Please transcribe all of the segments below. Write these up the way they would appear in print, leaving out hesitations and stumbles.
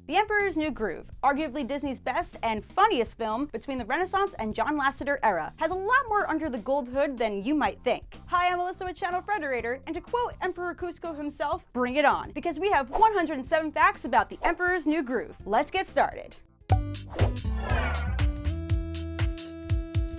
The Emperor's New Groove, arguably Disney's best and funniest film between the Renaissance and John Lasseter era, has a lot more under the gold hood than you might think. Hi, I'm Alyssa with Channel Frederator, and to quote Emperor Kuzco himself, bring it on, because we have 107 facts about The Emperor's New Groove. Let's get started.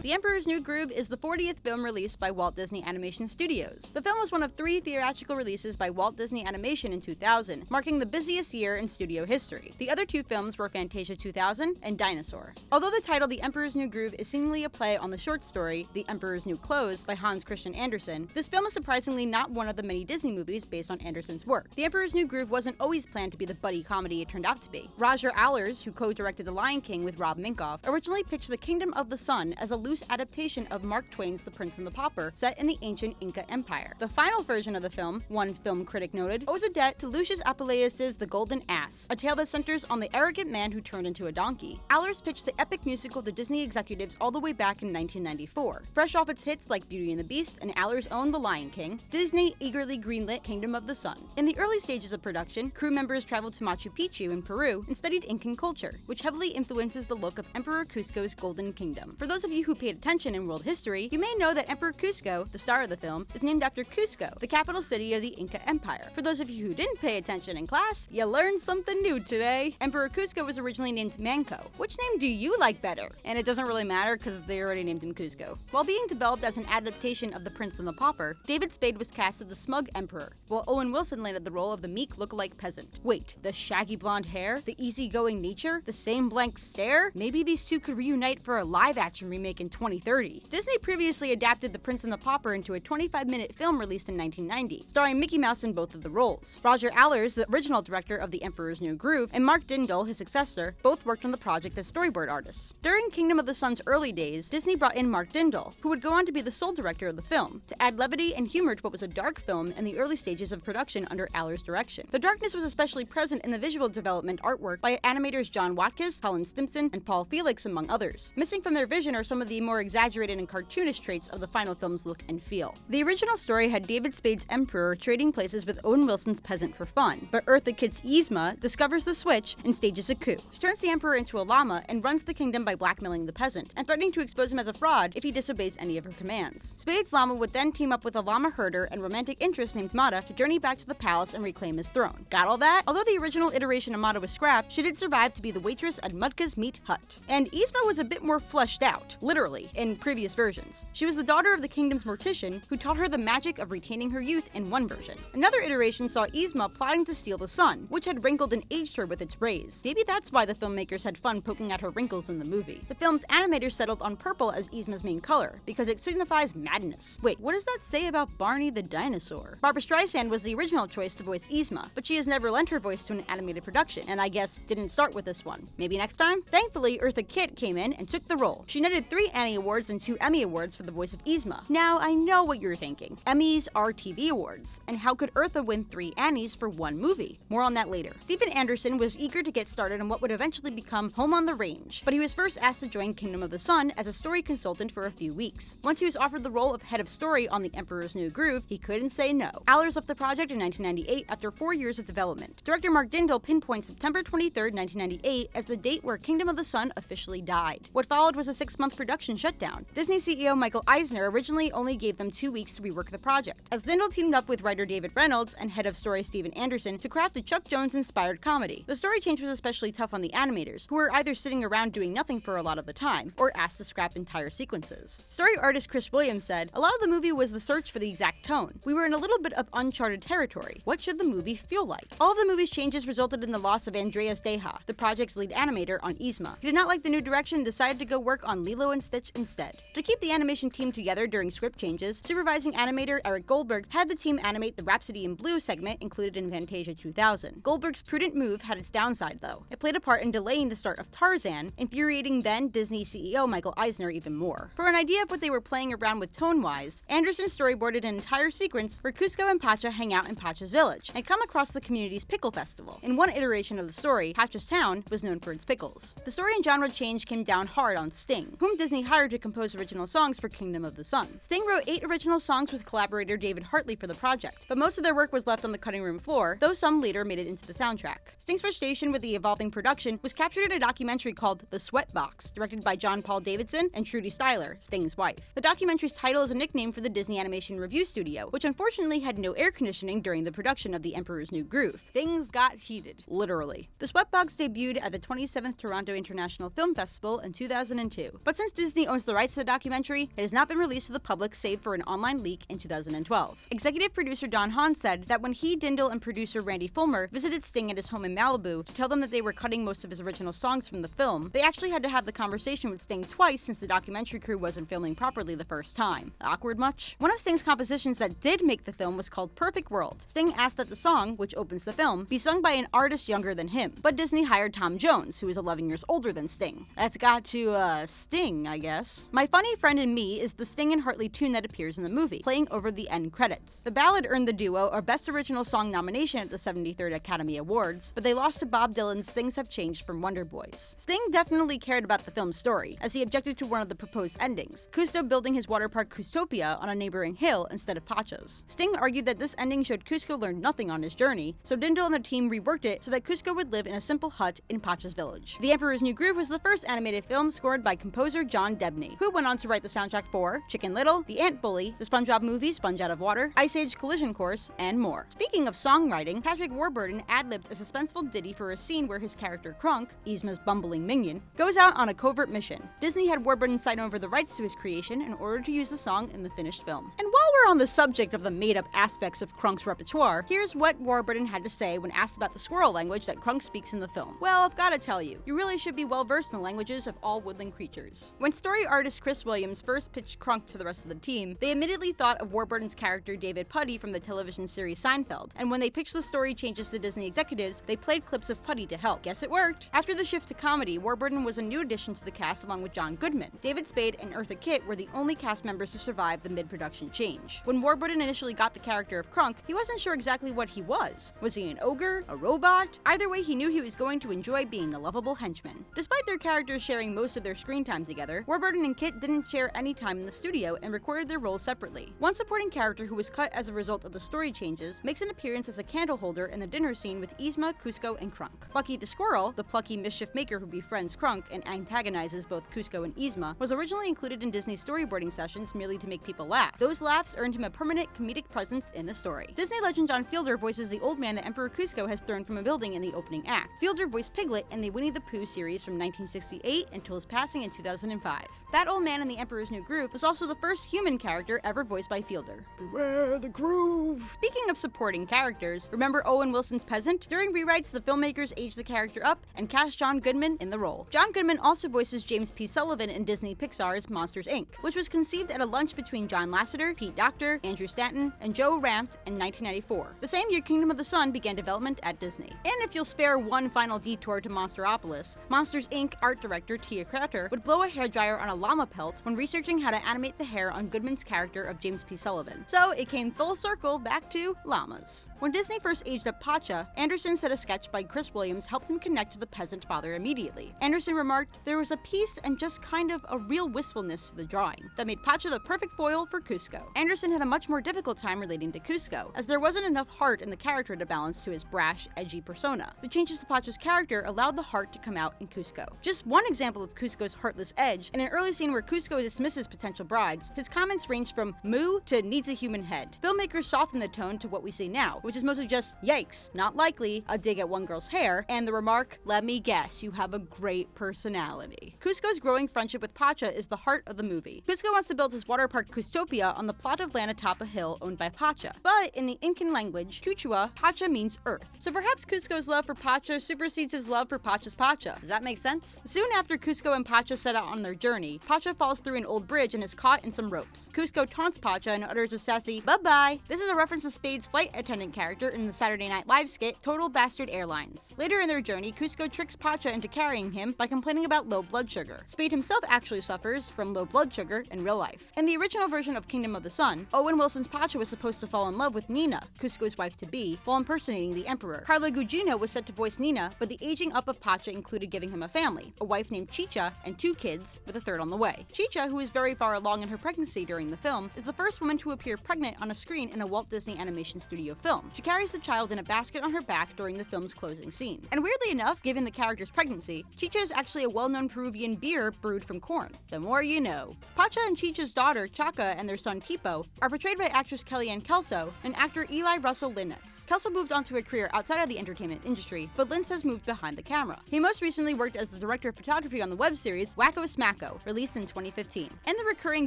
The Emperor's New Groove is the 40th film released by Walt Disney Animation Studios. The film was one of 3 theatrical releases by Walt Disney Animation in 2000, marking the busiest year in studio history. The other 2 films were Fantasia 2000 and Dinosaur. Although the title The Emperor's New Groove is seemingly a play on the short story The Emperor's New Clothes by Hans Christian Andersen, this film is surprisingly not one of the many Disney movies based on Andersen's work. The Emperor's New Groove wasn't always planned to be the buddy comedy it turned out to be. Roger Allers, who co-directed The Lion King with Rob Minkoff, originally pitched The Kingdom of the Sun as a loose adaptation of Mark Twain's The Prince and the Pauper, set in the ancient Inca Empire. The final version of the film, one film critic noted, owes a debt to Lucius Apuleius' The Golden Ass, a tale that centers on the arrogant man who turned into a donkey. Allers pitched the epic musical to Disney executives all the way back in 1994. Fresh off its hits like Beauty and the Beast and Allers' own The Lion King, Disney eagerly greenlit Kingdom of the Sun. In the early stages of production, crew members traveled to Machu Picchu in Peru and studied Incan culture, which heavily influences the look of Emperor Cusco's Golden Kingdom. For those of you who paid attention in world history, you may know that Emperor Cusco, the star of the film, is named after Cusco, the capital city of the Inca Empire. For those of you who didn't pay attention in class, you learned something new today. Emperor Cusco was originally named Manco. Which name do you like better? And it doesn't really matter because they already named him Cusco. While being developed as an adaptation of The Prince and the Pauper, David Spade was cast as the smug emperor, while Owen Wilson landed the role of the meek look-alike peasant. Wait, the shaggy blonde hair, the easygoing nature, the same blank stare? Maybe these two could reunite for a live-action remake in 2030. Disney previously adapted The Prince and the Pauper into a 25-minute film released in 1990, starring Mickey Mouse in both of the roles. Roger Allers, the original director of The Emperor's New Groove, and Mark Dindal, his successor, both worked on the project as storyboard artists. During Kingdom of the Sun's early days, Disney brought in Mark Dindal, who would go on to be the sole director of the film, to add levity and humor to what was a dark film in the early stages of production under Allers' direction. The darkness was especially present in the visual development artwork by animators John Watkiss, Colin Stimpson, and Paul Felix, among others. Missing from their vision are some of the more exaggerated and cartoonish traits of the final film's look and feel. The original story had David Spade's Emperor trading places with Owen Wilson's peasant for fun, but Eartha Kitt's Yzma discovers the switch and stages a coup. She turns the Emperor into a llama and runs the kingdom by blackmailing the peasant, and threatening to expose him as a fraud if he disobeys any of her commands. Spade's llama would then team up with a llama herder and romantic interest named Mata to journey back to the palace and reclaim his throne. Got all that? Although the original iteration of Mata was scrapped, she did survive to be the waitress at Mutka's Meat Hut. And Yzma was a bit more fleshed out, literally, in previous versions. She was the daughter of the kingdom's mortician, who taught her the magic of retaining her youth in one version. Another iteration saw Yzma plotting to steal the sun, which had wrinkled and aged her with its rays. Maybe that's why the filmmakers had fun poking at her wrinkles in the movie. The film's animators settled on purple as Yzma's main color, because it signifies madness. Wait, what does that say about Barney the dinosaur? Barbra Streisand was the original choice to voice Yzma, but she has never lent her voice to an animated production, and I guess didn't start with this one. Maybe next time? Thankfully, Eartha Kitt came in and took the role. She netted 3 Annie Awards and 2 Emmy Awards for the voice of Yzma. Now, I know what you're thinking. Emmys are TV awards, and how could Eartha win 3 Annies for one movie? More on that later. Stephen Anderson was eager to get started on what would eventually become Home on the Range, but he was first asked to join Kingdom of the Sun as a story consultant for a few weeks. Once he was offered the role of head of story on The Emperor's New Groove, he couldn't say no. Allers left the project in 1998 after 4 years of development. Director Mark Dindal pinpoints September 23, 1998 as the date where Kingdom of the Sun officially died. What followed was a 6-month production shutdown. Disney CEO Michael Eisner originally only gave them 2 weeks to rework the project, as Dindal teamed up with writer David Reynolds and head of story Stephen Anderson to craft a Chuck Jones-inspired comedy. The story change was especially tough on the animators, who were either sitting around doing nothing for a lot of the time, or asked to scrap entire sequences. Story artist Chris Williams said, "A lot of the movie was the search for the exact tone. We were in a little bit of uncharted territory. What should the movie feel like?" All of the movie's changes resulted in the loss of Andreas Deha, the project's lead animator on Yzma. He did not like the new direction and decided to go work on Lilo and Stitch instead. To keep the animation team together during script changes, supervising animator Eric Goldberg had the team animate the Rhapsody in Blue segment included in Fantasia 2000. Goldberg's prudent move had its downside, though. It played a part in delaying the start of Tarzan, infuriating then Disney CEO Michael Eisner even more. For an idea of what they were playing around with tone-wise, Anderson storyboarded an entire sequence where Cusco and Pacha hang out in Pacha's village and come across the community's pickle festival. In one iteration of the story, Pacha's town was known for its pickles. The story and genre change came down hard on Sting, whom Disney hired to compose original songs for Kingdom of the Sun. Sting wrote 8 original songs with collaborator David Hartley for the project, but most of their work was left on the cutting room floor, though some later made it into the soundtrack. Sting's frustration with the evolving production was captured in a documentary called The Sweatbox, directed by John Paul Davidson and Trudy Styler, Sting's wife. The documentary's title is a nickname for the Disney Animation Review Studio, which unfortunately had no air conditioning during the production of The Emperor's New Groove. Things got heated, literally. The Sweatbox debuted at the 27th Toronto International Film Festival in 2002, but since Disney owns the rights to the documentary, it has not been released to the public save for an online leak in 2012. Executive producer Don Hahn said that when he, Dindal, and producer Randy Fulmer visited Sting at his home in Malibu to tell them that they were cutting most of his original songs from the film, they actually had to have the conversation with Sting twice since the documentary crew wasn't filming properly the first time. Awkward much? One of Sting's compositions that did make the film was called Perfect World. Sting asked that the song, which opens the film, be sung by an artist younger than him, but Disney hired Tom Jones, who is 11 years older than Sting. That's got to, sting, I guess. My Funny Friend and Me is the Sting and Hartley tune that appears in the movie, playing over the end credits. The ballad earned the duo a Best Original Song nomination at the 73rd Academy Awards, but they lost to Bob Dylan's Things Have Changed from Wonder Boys. Sting definitely cared about the film's story, as he objected to one of the proposed endings, Cusco building his water park Custopia on a neighboring hill instead of Pacha's. Sting argued that this ending showed Cusco learn nothing on his journey, so Dindal and the team reworked it so that Cusco would live in a simple hut in Pacha's village. The Emperor's New Groove was the first animated film scored by composer John Debney, who went on to write the soundtrack for Chicken Little, The Ant Bully, the SpongeBob movie Sponge Out of Water, Ice Age Collision Course, and more. Speaking of songwriting, Patrick Warburton ad-libbed a suspenseful ditty for a scene where his character Kronk, Yzma's bumbling minion, goes out on a covert mission. Disney had Warburton sign over the rights to his creation in order to use the song in the finished film. And while we're on the subject of the made-up aspects of Kronk's repertoire, here's what Warburton had to say when asked about the squirrel language that Kronk speaks in the film. Well, I've gotta tell you, you really should be well versed in the languages of all woodland creatures. When story artist Chris Williams first pitched Kronk to the rest of the team, they immediately thought of Warburton's character David Puddy from the television series Seinfeld, and when they pitched the story changes to Disney executives, they played clips of Puddy to help. Guess it worked! After the shift to comedy, Warburton was a new addition to the cast along with John Goodman. David Spade and Eartha Kitt were the only cast members to survive the mid-production change. When Warburton initially got the character of Kronk, he wasn't sure exactly what he was. Was he an ogre? A robot? Either way, he knew he was going to enjoy being a lovable henchman. Despite their characters sharing most of their screen time together, Warburton and Kitt didn't share any time in the studio and recorded their roles separately. One supporting character who was cut as a result of the story changes makes an appearance as a candle holder in the dinner scene with Yzma, Cusco, and Kronk. Bucky the Squirrel, the plucky mischief maker who befriends Kronk and antagonizes both Cusco and Yzma, was originally included in Disney's storyboarding sessions merely to make people laugh. Those laughs earned him a permanent comedic presence in the story. Disney legend John Fielder voices the old man that Emperor Cusco has thrown from a building in the opening act. Fielder voiced Piglet in the Winnie the Pooh series from 1968 until his passing in 2005. That old man in The Emperor's New Groove was also the first human character ever voiced by Fielder. Beware the groove! Speaking of supporting characters, remember Owen Wilson's peasant? During rewrites, the filmmakers aged the character up and cast John Goodman in the role. John Goodman also voices James P. Sullivan in Disney Pixar's Monsters, Inc., which was conceived at a lunch between John Lasseter, Pete Docter, Andrew Stanton, and Joe Ranft in 1994. The same year, Kingdom of the Sun began development at Disney. And if you'll spare one final detour to Monsteropolis, Monsters, Inc. art director Tia Crater would blow a hairdryer on a llama pelt when researching how to animate the hair on Goodman's character of James P. Sullivan. So it came full circle back to llamas. When Disney first aged up Pacha, Anderson said a sketch by Chris Williams helped him connect to the peasant father immediately. Anderson remarked, "There was a peace and just kind of a real wistfulness to the drawing that made Pacha the perfect foil for Cusco." Anderson had a much more difficult time relating to Cusco, as there wasn't enough heart in the character to balance to his brash, edgy persona. The changes to Pacha's character allowed the heart to come out in Cusco. Just one example of Cusco's heartless edge, in an early scene where Cusco dismisses potential brides, his comments ranged from "moo" to "needs a human head." Filmmakers softened the tone to what we see now, which is mostly just "yikes, not likely," a dig at one girl's hair, and the remark, "let me guess, you have a great personality." Cusco's growing friendship with Pacha is the heart of the movie. Cusco wants to build his water park Custopia on the plot of land atop a hill owned by Pacha. But in the Incan language, Quechua, Pacha means earth. So perhaps Cusco's love for Pacha supersedes his love for Pacha's Pacha. Does that make sense? Soon after Cusco and Pacha set out on their journey, Pacha falls through an old bridge and is caught in some ropes. Cusco taunts Pacha and utters a sassy "bye-bye." This is a reference to Spade's flight attendant character in the Saturday Night Live skit Total Bastard Airlines. Later in their journey, Cusco tricks Pacha into carrying him by complaining about low blood sugar. Spade himself actually suffers from low blood sugar in real life. In the original version of Kingdom of the Sun, Owen Wilson's Pacha was supposed to fall in love with Nina, Cusco's wife-to-be, while impersonating the Emperor. Carla Gugino was set to voice Nina, but the aging up of Pacha included giving him a family, a wife named Chicha and 2 kids, with a third on the way. Chicha, who is very far along in her pregnancy during the film, is the first woman to appear pregnant on a screen in a Walt Disney Animation Studio film. She carries the child in a basket on her back during the film's closing scene. And weirdly enough, given the character's pregnancy, Chicha is actually a well-known Peruvian beer brewed from corn. The more you know. Pacha and Chicha's daughter, Chaka, and their son, Tipo, are portrayed by actress Kellyanne Kelso and actor Eli Russell Linnetz. Kelso moved on to a career outside of the entertainment industry, but Lintz has moved behind the camera. He most recently worked as the director of photography on the web series Wacko Smacko, released in 2015. In the recurring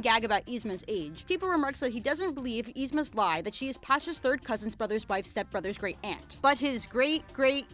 gag about Yzma's age, Tipo remarks that he doesn't believe Yzma's lie that she is Pacha's third cousin's brother's wife's stepbrother's great aunt, but his great aunt.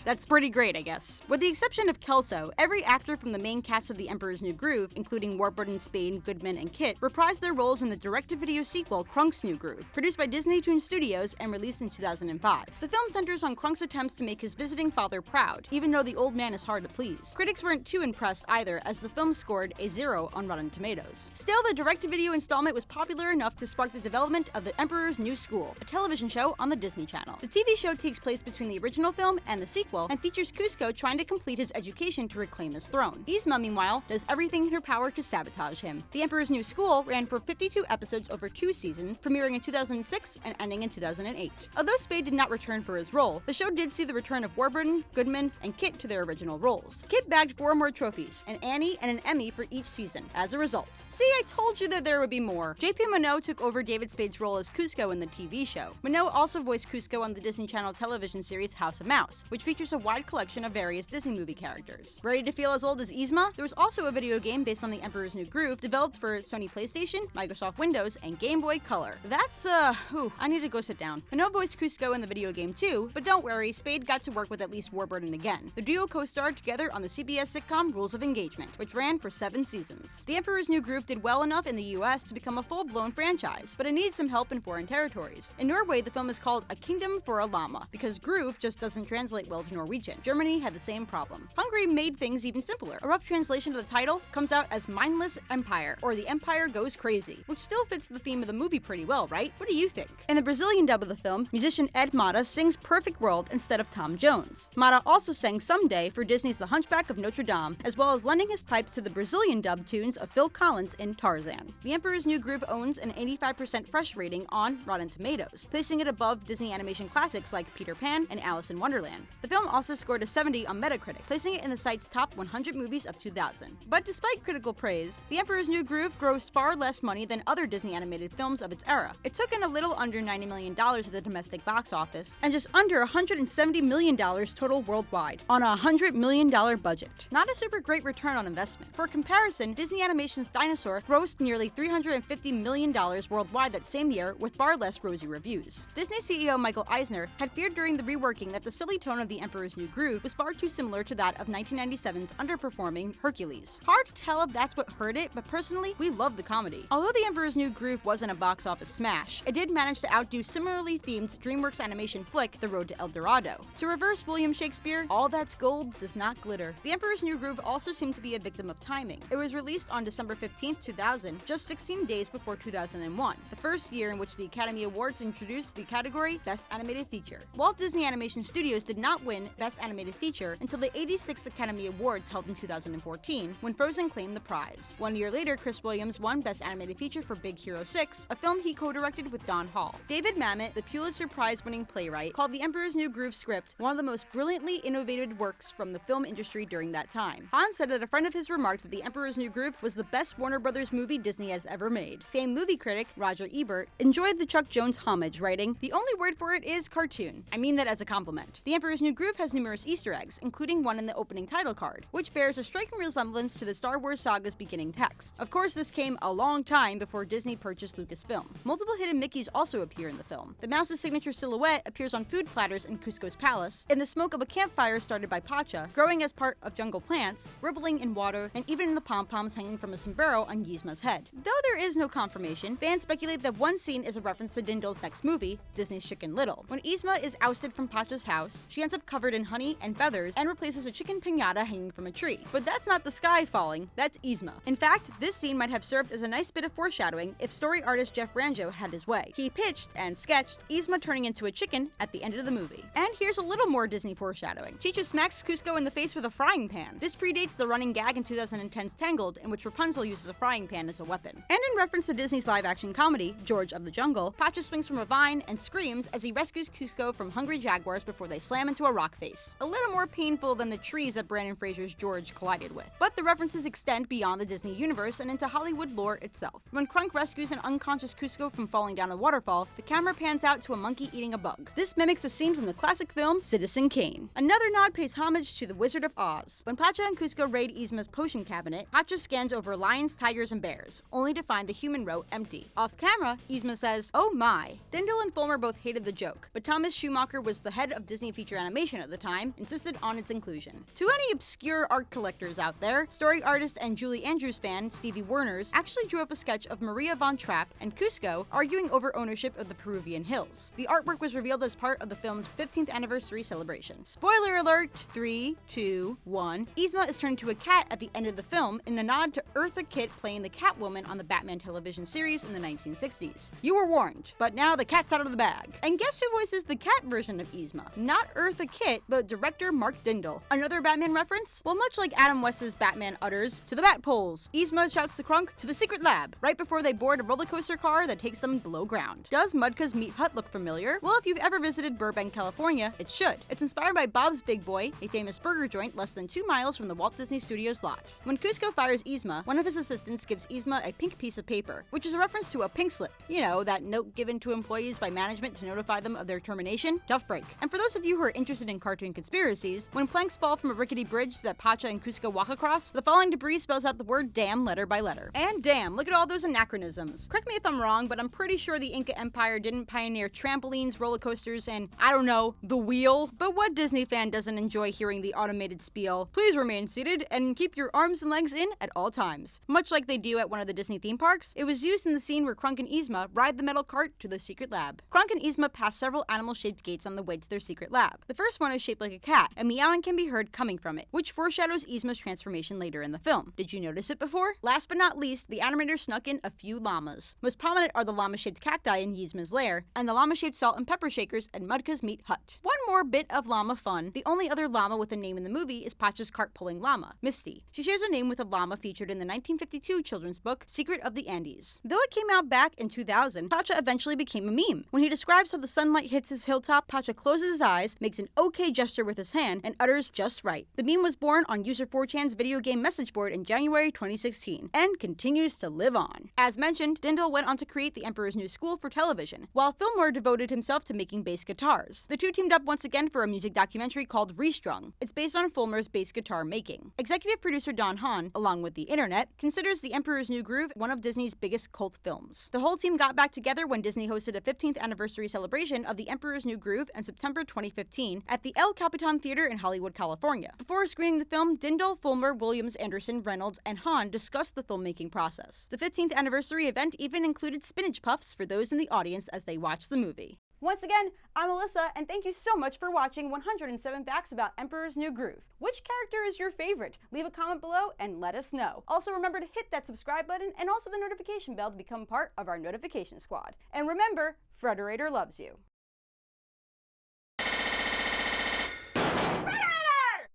That's pretty great, I guess. With the exception of Kelso, every actor from the main cast of The Emperor's New Groove, including Warburton, Spade, Goodman, and Kit, reprised their roles in the direct-to-video sequel Krunk's New Groove, produced by Disney Toon Studios and released in 2005. The film centers on Krunk's attempts to make his visiting father proud, even though the old man is hard to please. Critics weren't too impressed either, as the film scored a 0 on Rotten Tomatoes. Still, the direct-to-video installment was popular enough to spark the development of The Emperor's New School, a television show on the Disney Channel. The TV show takes place between the original film and the sequel, and features Kuzco trying to complete his education to reclaim his throne. Yzma, meanwhile, does everything in her power to sabotage him. The Emperor's New School ran for 52 episodes over 2 seasons, premiering in 2006 and ending in 2008. Although Spade did not return for his role, the show did see the return of Warburton, Goodman, and Kit to their original roles. Kit bagged 4 more trophies, an Annie and an Emmy for each season, as a result. See, I told you that there would be more. J.P. Minogue took over David Spade's role as Kuzco in the TV show. Minogue also voiced Kuzco on the Disney Channel television series House of Mouse, which features a wide collection of various Disney movie characters. Ready to feel as old as Yzma? There was also a video game based on The Emperor's New Groove, developed for Sony PlayStation, Microsoft Windows, and Game Boy Color. That's, I need to go sit down. Minogue voiced Kuzco in the video game too, but don't worry, Spade got to work with at least Warburton again. The duo co-starred together on the CBS sitcom Rules of Engagement, which ran for 7 seasons. The Emperor's New Groove did well enough in the US to become a full-blown franchise, but it needs some help in foreign territories. In Norway, the film is called A Kingdom for a Llama, because groove just doesn't translate well to Norwegian. Germany had the same problem. Hungary made things even simpler. A rough translation of the title comes out as Mindless Empire, or The Empire Goes Crazy, which still fits the theme of the movie pretty well, right? What do you think? In the Brazilian dub of the film, musician Ed Mata sings Perfect World instead of Tom Jones. Mata also sang Someday for Disney's The Hunchback of Notre Dame, as well as lending his pipes to the Brazilian dub tunes of Phil Collins in Tarzan. The Emperor's New Groove owns an 85% fresh rating on Rotten Tomatoes, placing it above Disney animation classics like Peter Pan and Alice in Wonderland. The film also scored a 70 on Metacritic, placing it in the site's top 100 movies of 2000. But despite critical praise, The Emperor's New Groove grossed far less money than other Disney animated films of its era. It took in a little under $90 million at the domestic box office, and just under $170 million total worldwide, on a $100 million budget. Not a super great return on investment. For comparison, Disney Animation's Dinosaur grossed nearly $350 million worldwide that same year, with far less rosy reviews. Disney CEO Michael Eisner had feared during the reworking that the silly tone of The Emperor's New Groove was far too similar to that of 1997's underperforming Hercules. Hard to tell if that's what hurt it, but personally, we love the comedy. Although The Emperor's New Groove wasn't a box office smash, it did manage to outdo similarly themed DreamWorks animation flick The Road to El Dorado. To reverse William Shakespeare, all that's gold does not glitter. The Emperor's New Groove also seemed to be a victim of timing. It was released on December 15, 2000, just 16 days before 2001, the first year in which the Academy Awards introduced the category Best Animated Feature. Walt Disney Animation Studios did not win Best Animated Feature until the 86th Academy Awards held in 2014, when Frozen claimed the prize. 1 year later, Chris Williams won Best Animated Feature for Big Hero 6, a film he co-directed with Don Hall. David Mamet, the Pulitzer Prize-winning playwright, called The Emperor's New Groove script one of the most brilliantly innovative works from the film industry during that time. Han said that a friend of his remarked that The Emperor's New Groove was the best Warner Brothers movie Disney has ever made. Famed movie critic Roger Ebert enjoyed the Chuck Jones homage, writing, "The only word for it is cartoon. I mean that as a compliment." The Emperor's New Groove has numerous Easter eggs, including one in the opening title card, which bears a striking resemblance to the Star Wars saga's beginning text. Of course, this came a long time before Disney purchased Lucasfilm. Multiple hidden Mickeys also appear in the film. The mouse's signature silhouette appears on food platters in Kuzco's palace, in the smoke of a campfire started by Pacha, growing as part of jungle plants, rippling in water, and even in the pom-poms hanging from a sombrero on Yzma's head. Though there is no confirmation, fans speculate that one scene is a reference to Dindal's next movie, Disney's Chicken Little. When Yzma is ousted from Pacha's house, she ends up covered in honey and feathers and replaces a chicken piñata hanging from a tree. But that's not the sky falling, that's Yzma. In fact, this scene might have served as a nice bit of foreshadowing if story artist Jeff Ranjo had his way. He pitched and sketched Yzma turning into a chicken at the end of the movie. And here's a little more Disney foreshadowing. Chicha smacks smacks Kuzco in the face with a frying pan. This predates the running gag in 2010's Tangled, in which Rapunzel uses a frying pan as a weapon. And in reference to Disney's live-action comedy, George of the Jungle, Pacha swings from a vine and screams as he rescues Kuzco from hungry jaguars before they slam into a rock face. A little more painful than the trees that Brandon Fraser's George collided with. But the references extend beyond the Disney universe and into Hollywood lore itself. When Krunk rescues an unconscious Kuzco from falling down a waterfall, the camera pans out to a monkey eating a bug. This mimics a scene from the classic film Citizen Kane. Another nod pays homage to The Wizard of Oz. When Pacha and Kuzco raid Yzma's potion cabinet, Pacha scans over lions, tigers, and bears, only to find the human row empty. Off camera, Yzma says, "Oh my." Dindal and Fulmer both hated the joke, but Thomas Schumacher was the head of Disney Feature Animation at the time, insisted on its inclusion. To any obscure art collectors out there, story artist and Julie Andrews fan Stevie Werners actually drew up a sketch of Maria von Trapp and Kuzco arguing over ownership of the Peruvian hills. The artwork was revealed as part of the film's 15th anniversary celebration. Spoiler alert! 3, 2, 1. Yzma is turned into a cat at the end of the film in a nod to Eartha Kitt playing the Catwoman on the Batman television series in the 1960s. You were warned, but now the cat's out of the bag. And guess who voices the cat version of Yzma? Not Eartha Kitt, but director Mark Dindal. Another Batman reference? Well, much like Adam West's Batman utters, "To the bat poles," Yzma shouts to Krunk, "To the secret lab," right before they board a roller coaster car that takes them below ground. Does Mudka's Meat Hut look familiar? Well, if you've ever visited Burbank, California, it should. It's inspired by Bob's Big Boy, a famous burger joint less than 2 miles from the Walt Disney Studios lot. When Kuzco fires Yzma, one of his assistants gives Yzma a pink piece of paper, which is a reference to a pink slip. You know, that note given to employees by management to notify them of their termination? Tough break. And for those of you who are interested in cartoon conspiracies, when planks fall from a rickety bridge that Pacha and Kuzco walk across, the falling debris spells out the word damn letter by letter. And damn, look at all those anachronisms. Correct me if I'm wrong, but I'm pretty sure the Inca Empire didn't pioneer trampolines, roller coasters, and, I don't know, the wheel. But what Disney fan doesn't enjoy hearing the automated spiel, "Please remain seated and keep your arms and legs in at all times," much like they do at one of the Disney theme parks? It was used in the scene where Krunk and Yzma ride the metal cart to the secret lab. Krunk and Yzma pass several animal-shaped gates on the way to their secret lab. The first one is shaped like a cat, and meowing can be heard coming from it, which foreshadows Yzma's transformation later in the film. Did you notice it before? Last but not least, the animator snuck in a few llamas. Most prominent are the llama-shaped cacti in Yzma's lair, and the llama-shaped salt and pepper shakers at Mudka's Meat Hut. One more bit of llama fun: the only other llama with a name in the movie is Pacha's cart-pulling llama, Misty. She shares a name with a llama featured in the 1952 children's book Secret of the Andes. Though it came out back in 2000, Pacha eventually became a meme. When he describes how the sunlight hits his hilltop, Pacha closes his eyes, makes an OK gesture with his hand, and utters "just right." The meme was born on user 4chan's video game message board in January 2016, and continues to live on. As mentioned, Dindal went on to create The Emperor's New School for television, while Fillmore devoted himself to making bass guitars. The two teamed up once again for a music documentary called Restrung. It's based on Fulmer's bass guitar making. Executive producer Don Hahn, along with the internet, considers The Emperor's New Groove one of Disney's biggest cult films. The whole team got back together when Disney hosted a 15th anniversary celebration of The Emperor's New Groove in September 2015 at the El Capitan Theater in Hollywood, California. Before screening the film, Dindal, Fulmer, Williams, Anderson, Reynolds, and Hahn discussed the filmmaking process. The 15th anniversary event even included spinach puffs for those in the audience as they watched the movie. Once again, I'm Alyssa, and thank you so much for watching 107 Facts About Emperor's New Groove. Which character is your favorite? Leave a comment below and let us know. Also remember to hit that subscribe button and also the notification bell to become part of our notification squad. And remember, Frederator loves you.